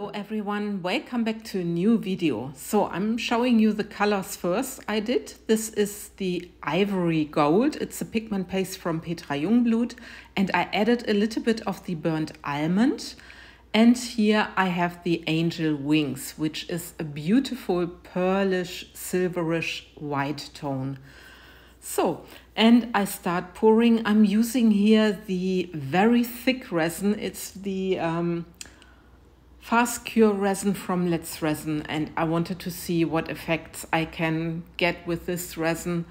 Hello everyone, welcome back to a new video. So I'm showing you the colors first I did. This is the Ivory Gold. It's a pigment paste from Petra Jungblut, and I added a little bit of the burnt almond. And here I have the angel wings, which is a beautiful pearlish silverish white tone. So, and I start pouring. I'm using here the very thick resin. It's the fast cure resin from Let's Resin, and I wanted to see what effects I can get with this resin.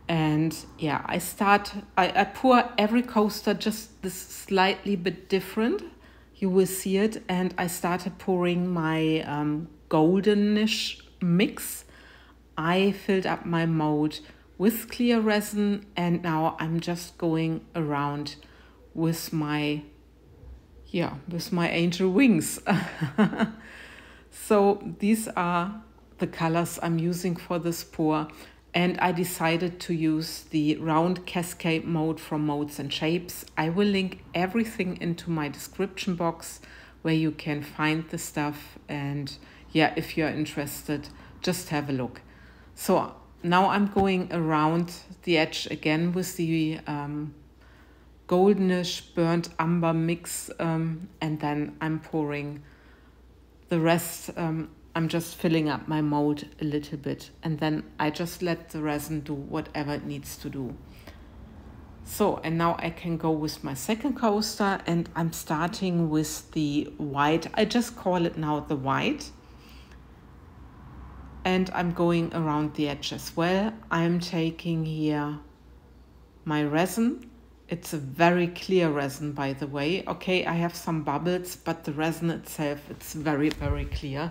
And yeah, I pour every coaster just this slightly bit different. You will see it. And I started pouring my goldenish mix. I filled up my mold with clear resin, and now I'm just going around with my angel wings. So these are the colors I'm using for this pour, and I decided to use the round cascade mold from Molds and Shapes. I will link everything into my description box where you can find the stuff, and yeah, if you're interested, just have a look. So now I'm going around the edge again with the goldenish burnt umber mix, and then I'm pouring the rest. I'm just filling up my mold a little bit, and then I just let the resin do whatever it needs to do. So, and now I can go with my second coaster, and I'm starting with the white. I just call it now the white. And I'm going around the edge as well. I'm taking here my resin. It's a very clear resin, by the way. Okay, I have some bubbles, but the resin itself, it's very, very clear.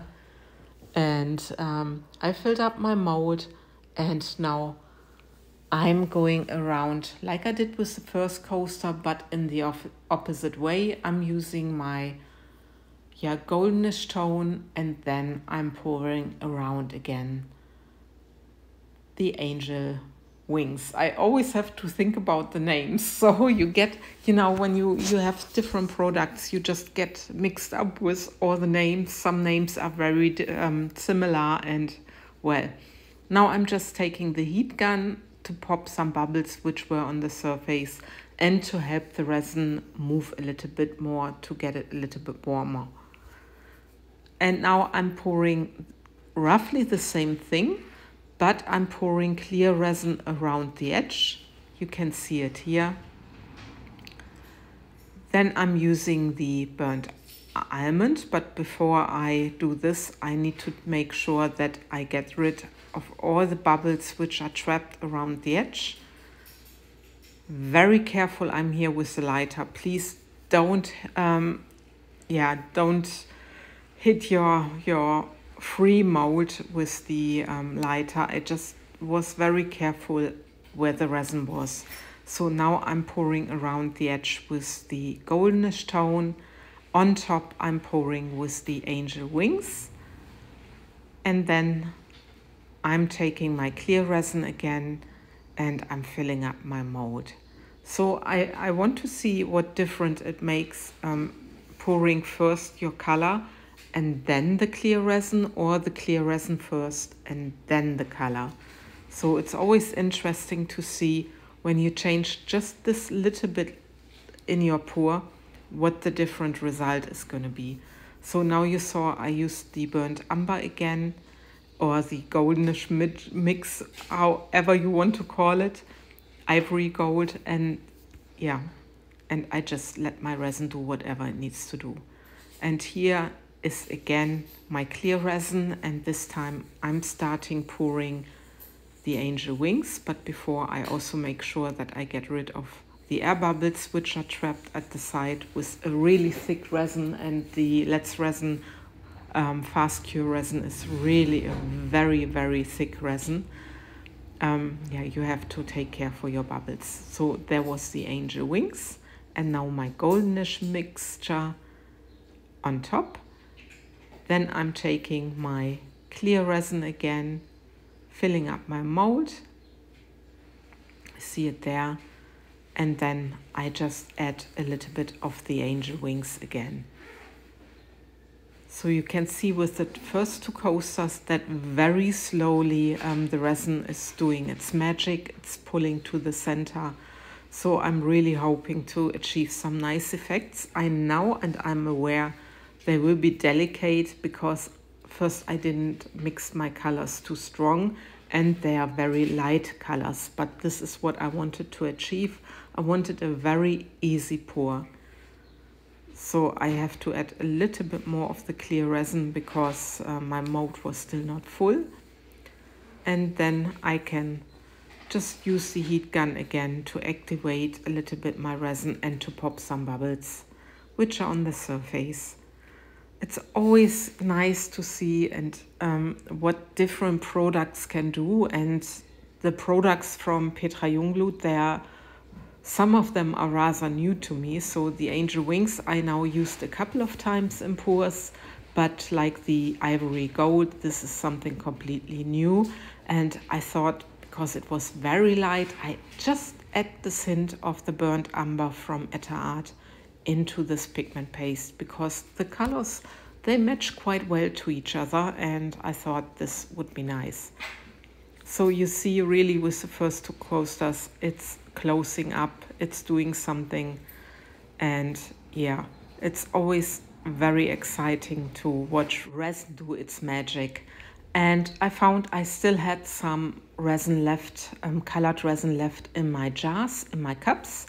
And I filled up my mold, and now I'm going around like I did with the first coaster, but in the opposite way. I'm using my goldenish tone, and then I'm pouring around again the angel wings. I always have to think about the names. So you get, when you have different products, you just get mixed up with all the names. Some names are very similar, and well, now I'm just taking the heat gun to pop some bubbles which were on the surface, and to help the resin move a little bit more, to get it a little bit warmer. And now I'm pouring roughly the same thing, but I'm pouring clear resin around the edge. You can see it here. Then I'm using the burnt almond, but before I do this, I need to make sure that I get rid of all the bubbles which are trapped around the edge. Very careful I'm here with the lighter. Please don't hit your free mold with the lighter. I just was very careful where the resin was. So now I'm pouring around the edge with the goldenish tone. On top I'm pouring with the angel wings. And then I'm taking my clear resin again, and I'm filling up my mold. So I want to see what difference it makes, pouring first your color and then the clear resin, or the clear resin first and then the color. So it's always interesting to see, when you change just this little bit in your pour, what the different result is going to be. So now you saw I used the burnt umber again, or the goldenish mix, however you want to call it, ivory gold, and yeah, and I just let my resin do whatever it needs to do. And here is again my clear resin, and this time I'm starting pouring the angel wings, but before I also make sure that I get rid of the air bubbles which are trapped at the side with a really thick resin. And the Let's Resin fast cure resin is really a very, very thick resin. You have to take care for your bubbles. So there was the angel wings, and now my goldenish mixture on top. Then I'm taking my clear resin again, filling up my mold. See it there. And then I just add a little bit of the angel wings again. So you can see with the first two coasters that very slowly the resin is doing its magic. It's pulling to the center. So I'm really hoping to achieve some nice effects. I know and I'm aware they will be delicate because first I didn't mix my colors too strong and they are very light colors. But this is what I wanted to achieve. I wanted a very easy pour. So I have to add a little bit more of the clear resin because my mold was still not full. And then I can just use the heat gun again to activate a little bit my resin and to pop some bubbles, which are on the surface. It's always nice to see and what different products can do. And the products from Petra Jungblut, some of them are rather new to me. So the angel wings I now used a couple of times in pours, but like the Ivory Gold, this is something completely new. And I thought, because it was very light, I just add this hint of the burnt umber from Etta Art into this pigment paste, because the colors, they match quite well to each other, and I thought this would be nice. So you see really with the first two coasters, it's closing up, it's doing something. And yeah, it's always very exciting to watch resin do its magic. And I found I still had some resin left, colored resin left in my jars, in my cups.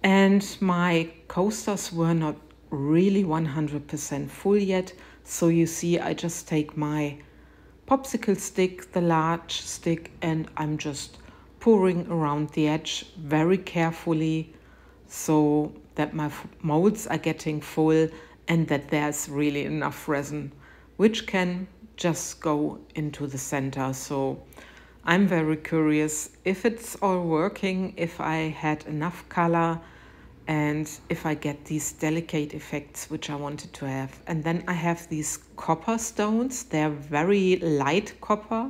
And my coasters were not really 100% full yet. So you see, I just take my popsicle stick, the large stick, and I'm just pouring around the edge very carefully so that my molds are getting full and that there's really enough resin, which can just go into the center. So I'm very curious if it's all working, if I had enough color, and if I get these delicate effects which I wanted to have. And then I have these copper stones. They're very light copper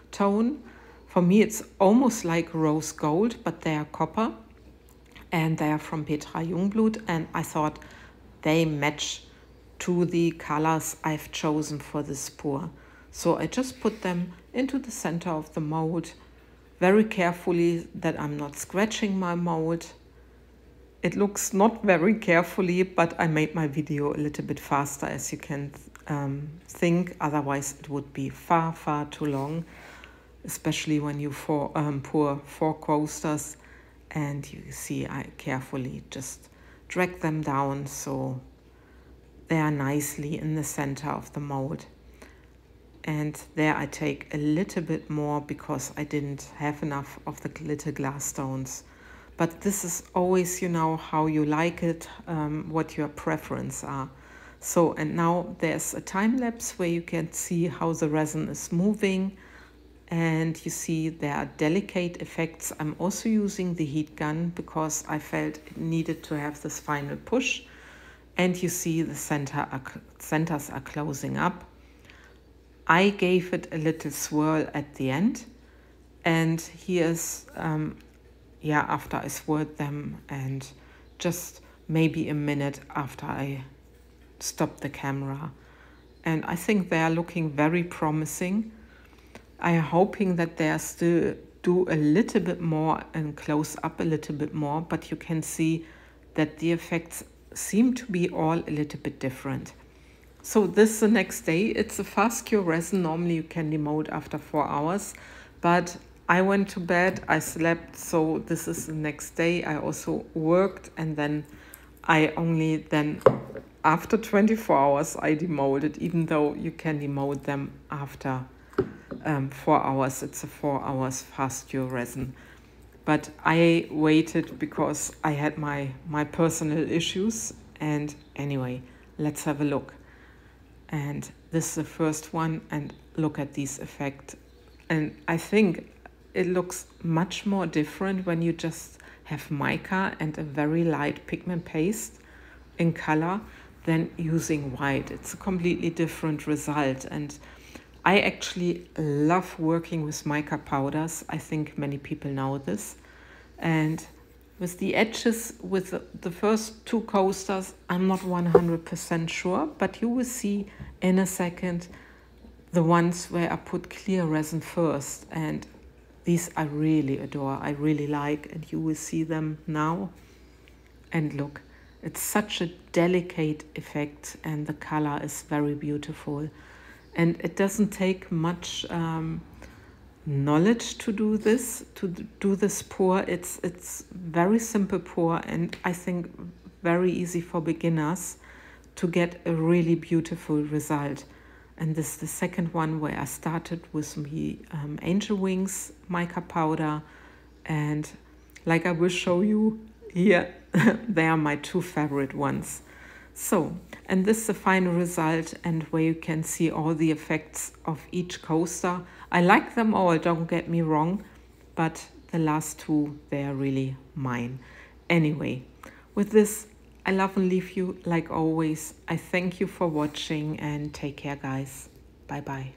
tone. For me it's almost like rose gold, but they are copper. And they are from Petra Jungblut, and I thought they match to the colors I've chosen for this pour. So I just put them into the center of the mold, very carefully that I'm not scratching my mold. It looks not very carefully, but I made my video a little bit faster, as you can think. Otherwise it would be far, far too long, especially when you pour 4 coasters. And you see I carefully just drag them down so they are nicely in the center of the mold. And there I take a little bit more because I didn't have enough of the glitter glass stones. But this is always, you know, how you like it, what your preference are. So, and now there's a time lapse where you can see how the resin is moving. And you see there are delicate effects. I'm also using the heat gun because I felt it needed to have this final push. And you see the centers are closing up. I gave it a little swirl at the end. And here's, after I swirled them and just maybe a minute after I stopped the camera. And I think they are looking very promising. I'm hoping that they are still do a little bit more and close up a little bit more, but you can see that the effects seem to be all a little bit different. So this is the next day. It's a fast cure resin. Normally you can demold after 4 hours, but I went to bed, I slept, so this is the next day. I also worked, and then after 24 hours I demolded, even though you can demold them after 4 hours. It's a 4 hours fast cure resin. But I waited because I had my personal issues. And anyway, let's have a look. And this is the first one, and look at these effects. And I think it looks much more different when you just have mica and a very light pigment paste in color than using white. It's a completely different result. And I actually love working with mica powders. I think many people know this. And With the edges, with the first two coasters, I'm not 100% sure, but you will see in a second the ones where I put clear resin first. And these I really adore, I really like, and you will see them now. And look, it's such a delicate effect, and the color is very beautiful. And it doesn't take much knowledge to do this, pour. It's very simple pour, and I think very easy for beginners to get a really beautiful result. And this is the second one where I started with the angel wings mica powder, and like I will show you here, they are my two favorite ones. So, and this is the final result, and where you can see all the effects of each coaster. I like them all, don't get me wrong, but the last two, they are really mine. Anyway, with this, I love and leave you like always. I thank you for watching, and take care, guys. Bye bye.